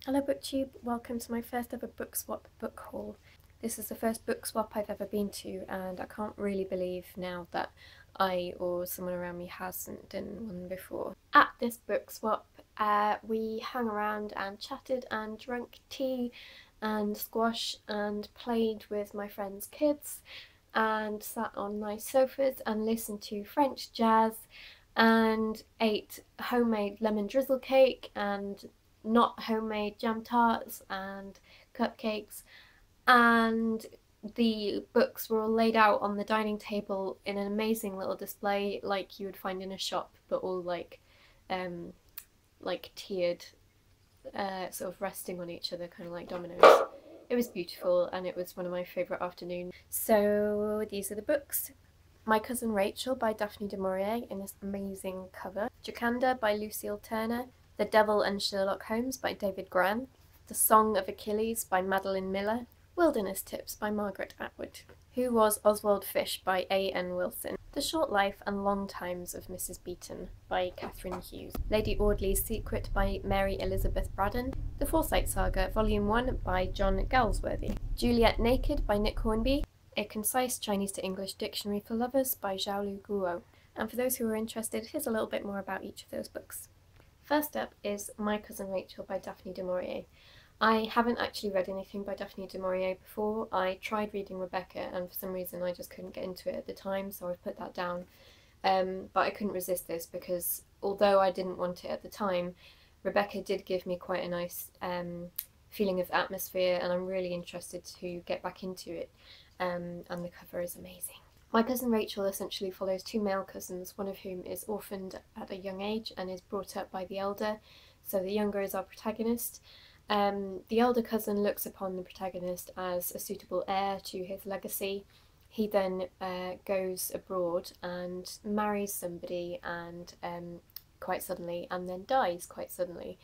Hello BookTube, welcome to my first ever book swap book haul. This is the first book swap I've ever been to and I can't really believe now that I or someone around me hasn't done one before. At this book swap we hung around and chatted and drank tea and squash and played with my friends' kids and sat on nice sofas and listened to French jazz and ate homemade lemon drizzle cake and not homemade jam tarts and cupcakes, and the books were all laid out on the dining table in an amazing little display like you would find in a shop, but all like tiered, sort of resting on each other, kind of like dominoes. It was beautiful and it was one of my favourite afternoons. So these are the books. My Cousin Rachel by Daphne du Maurier in this amazing cover. Jocanda by Lucille Turner. The Devil and Sherlock Holmes by David Gran. The Song of Achilles by Madeline Miller. Wilderness Tips by Margaret Atwood. Who Was Oswald Fish by A.N. Wilson. The Short Life and Long Times of Mrs. Beeton by Catherine Hughes. Lady Audley's Secret by Mary Elizabeth Braddon. The Forsyte Saga Volume 1 by John Galsworthy. Juliet Naked by Nick Hornby. A Concise Chinese to English Dictionary for Lovers by Zhaolu Guo. And for those who are interested, here's a little bit more about each of those books. First up is My Cousin Rachel by Daphne du Maurier. I haven't actually read anything by Daphne du Maurier before. I tried reading Rebecca and for some reason I just couldn't get into it at the time, so I've put that down. But I couldn't resist this because although I didn't want it at the time, Rebecca did give me quite a nice feeling of atmosphere and I'm really interested to get back into it. And the cover is amazing. My Cousin Rachel essentially follows two male cousins, one of whom is orphaned at a young age and is brought up by the elder, so the younger is our protagonist. The elder cousin looks upon the protagonist as a suitable heir to his legacy. He then goes abroad and marries somebody and quite suddenly, and then dies quite suddenly.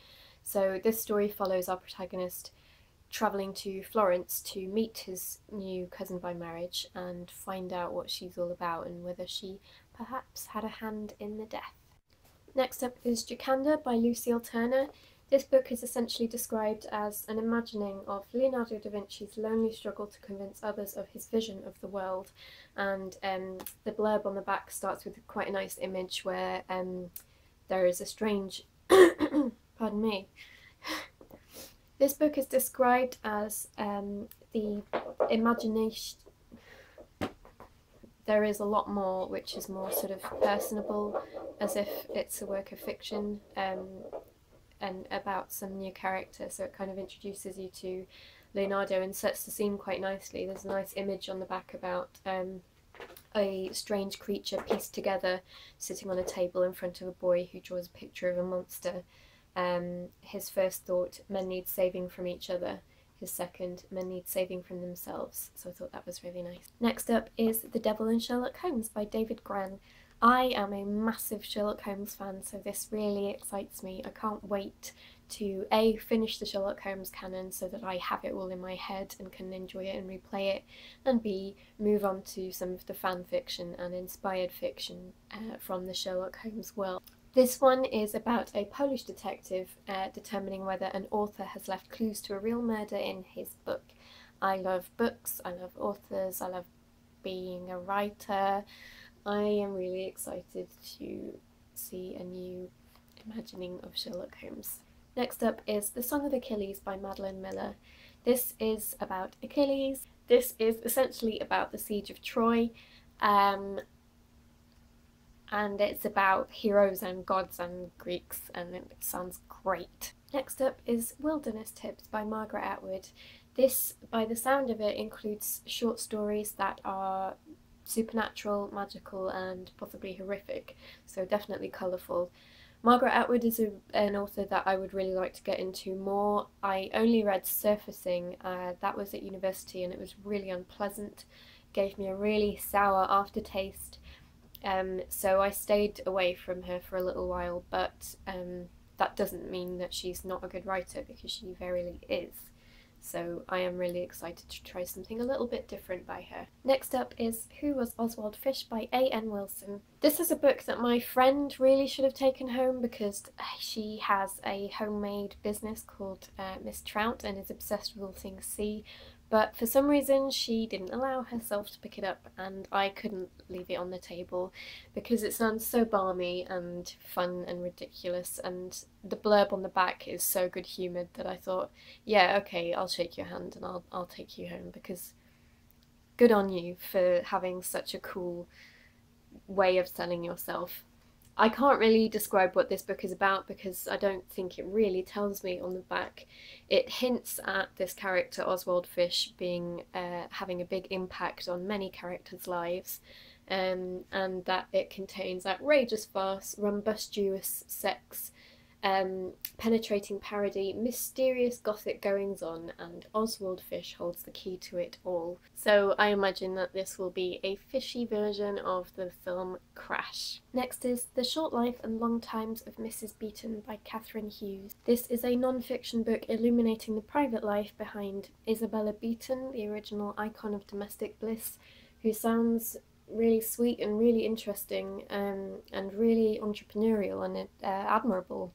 So this story follows our protagonist travelling to Florence to meet his new cousin by marriage and find out what she's all about and whether she perhaps had a hand in the death. Next up is Jocanda by Lucille Turner. This book is essentially described as an imagining of Leonardo da Vinci's lonely struggle to convince others of his vision of the world, and the blurb on the back starts with quite a nice image where there is a strange pardon me. This book is described as the imagination. There is a lot more which is more sort of personable, as if it's a work of fiction and about some new character, so it kind of introduces you to Leonardo and sets the scene quite nicely. There's a nice image on the back about a strange creature pieced together sitting on a table in front of a boy who draws a picture of a monster. His first thought, men need saving from each other. His second, men need saving from themselves. So I thought that was really nice. Next up is The Devil and Sherlock Holmes by David Gran. I am a massive Sherlock Holmes fan, so this really excites me. I can't wait to A, finish the Sherlock Holmes canon so that I have it all in my head and can enjoy it and replay it, and B, move on to some of the fan fiction and inspired fiction from the Sherlock Holmes world. This one is about a Polish detective determining whether an author has left clues to a real murder in his book. I love books, I love authors, I love being a writer. I am really excited to see a new imagining of Sherlock Holmes. Next up is The Song of Achilles by Madeline Miller. This is about Achilles. This is essentially about the siege of Troy. And it's about heroes and gods and Greeks, and it sounds great. Next up is Wilderness Tips by Margaret Atwood. This, by the sound of it, includes short stories that are supernatural, magical and possibly horrific, so definitely colourful. Margaret Atwood is an author that I would really like to get into more. I only read Surfacing, that was at university, and it was really unpleasant, gave me a really sour aftertaste. So I stayed away from her for a little while, but that doesn't mean that she's not a good writer, because she verily is. So I am really excited to try something a little bit different by her. Next up is Who Was Oswald Fish by A.N. Wilson. This is a book that my friend really should have taken home because she has a homemade business called Miss Trout and is obsessed with all things sea. But for some reason she didn't allow herself to pick it up, and I couldn't leave it on the table because it sounds so balmy and fun and ridiculous, and the blurb on the back is so good humoured that I thought, yeah, okay, I'll shake your hand and I'll take you home, because good on you for having such a cool way of selling yourself. I can't really describe what this book is about because I don't think it really tells me on the back. It hints at this character Oswald Fish being having a big impact on many characters' lives, and that it contains outrageous farce, rumbustious sex, penetrating parody, mysterious gothic goings-on, and Oswald Fish holds the key to it all. So I imagine that this will be a fishy version of the film Crash. Next is The Short Life and Long Times of Mrs. Beeton by Catherine Hughes. This is a non-fiction book illuminating the private life behind Isabella Beeton, the original icon of domestic bliss, who sounds really sweet and really interesting, and really entrepreneurial and admirable.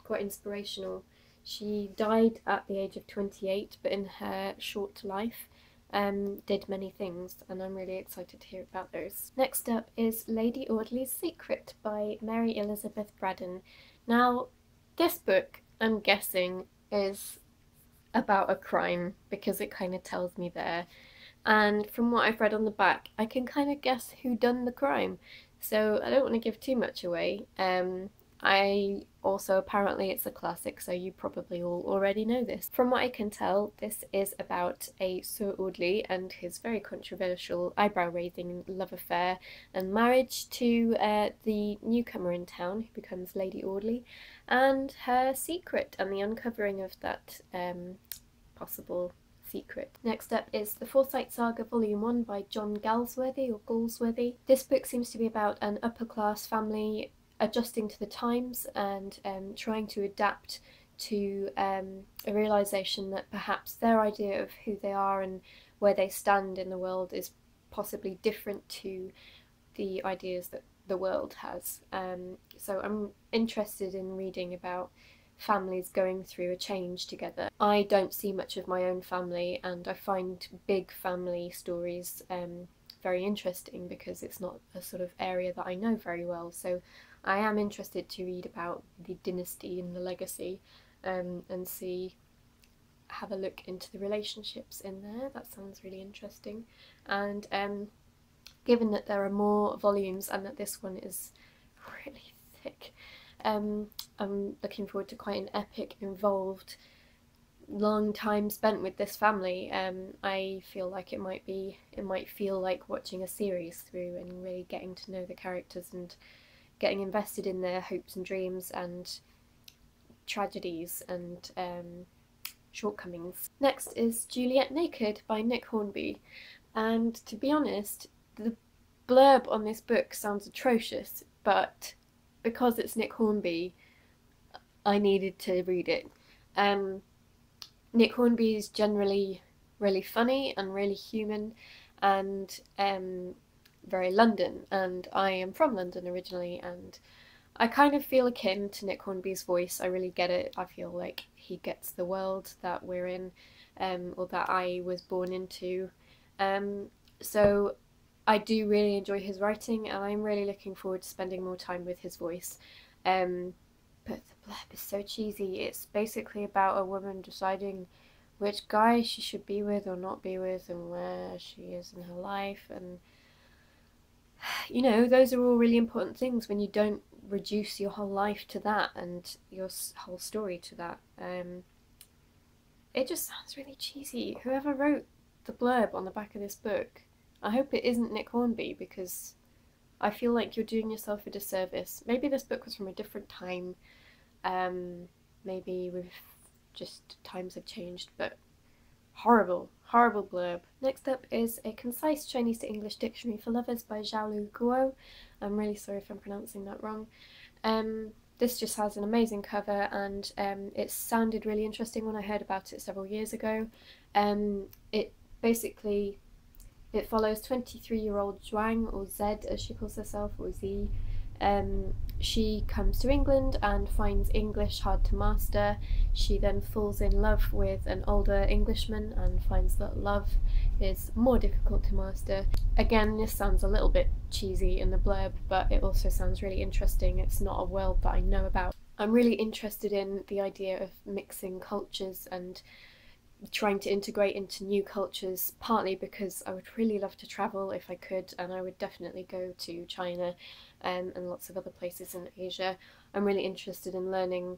Quite inspirational. She died at the age of 28, but in her short life did many things, and I'm really excited to hear about those. Next up is Lady Audley's Secret by Mary Elizabeth Braddon. Now, this book, I'm guessing, is about a crime because it kind of tells me there, and from what I've read on the back I can kind of guess who done the crime, so I don't want to give too much away. Apparently it's a classic, so you probably all already know this. From what I can tell, this is about a Sir Audley and his very controversial, eyebrow-raising love affair and marriage to the newcomer in town who becomes Lady Audley, and her secret and the uncovering of that possible secret. Next up is The Forsyte Saga Volume 1 by John Galsworthy or Galsworthy. This book seems to be about an upper-class family adjusting to the times and trying to adapt to a realisation that perhaps their idea of who they are and where they stand in the world is possibly different to the ideas that the world has. So I'm interested in reading about families going through a change together. I don't see much of my own family, and I find big family stories very interesting because it's not a sort of area that I know very well, so I am interested to read about the dynasty and the legacy, and have a look into the relationships in there. That sounds really interesting. And given that there are more volumes and that this one is really thick, I'm looking forward to quite an epic, involved, long time spent with this family. I feel like it might feel like watching a series through and really getting to know the characters and getting invested in their hopes and dreams and tragedies and shortcomings. Next is Juliet Naked by Nick Hornby, and to be honest, the blurb on this book sounds atrocious, but because it's Nick Hornby, I needed to read it. Nick Hornby is generally really funny and really human and very London, and I am from London originally, and I kind of feel akin to Nick Hornby's voice. I really get it. I feel like he gets the world that we're in, or that I was born into. So I do really enjoy his writing, and I'm really looking forward to spending more time with his voice. But the blurb is so cheesy. It's basically about a woman deciding which guy she should be with or not be with and where she is in her life, and you know, those are all really important things when you don't reduce your whole life to that and your whole story to that. It just sounds really cheesy. Whoever wrote the blurb on the back of this book, I hope it isn't Nick Hornby, because I feel like you're doing yourself a disservice. Maybe this book was from a different time, maybe we've just times have changed, but horrible, horrible blurb. Next up is A Concise Chinese to English Dictionary for Lovers by Xiaolu Guo. I'm really sorry if I'm pronouncing that wrong. this just has an amazing cover, and it sounded really interesting when I heard about it several years ago. It basically, it follows 23-year-old Zhuang, or Zed as she calls herself, or Z. She comes to England and finds English hard to master. She then falls in love with an older Englishman and finds that love is more difficult to master. Again, this sounds a little bit cheesy in the blurb, but it also sounds really interesting. It's not a world that I know about. I'm really interested in the idea of mixing cultures and trying to integrate into new cultures, partly because I would really love to travel if I could, and I would definitely go to China and lots of other places in Asia. I'm really interested in learning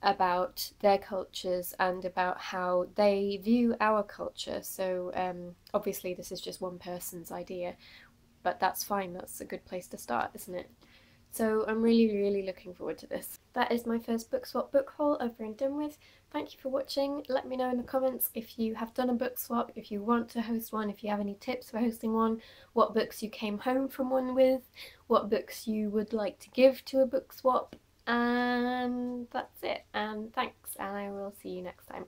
about their cultures and about how they view our culture. So obviously this is just one person's idea, but that's fine, that's a good place to start, isn't it? So I'm really looking forward to this. That is my first book swap book haul over and done with. Thank you for watching. Let me know in the comments if you have done a book swap, if you want to host one, if you have any tips for hosting one, what books you came home from one with, what books you would like to give to a book swap, and that's it. And thanks, and I will see you next time.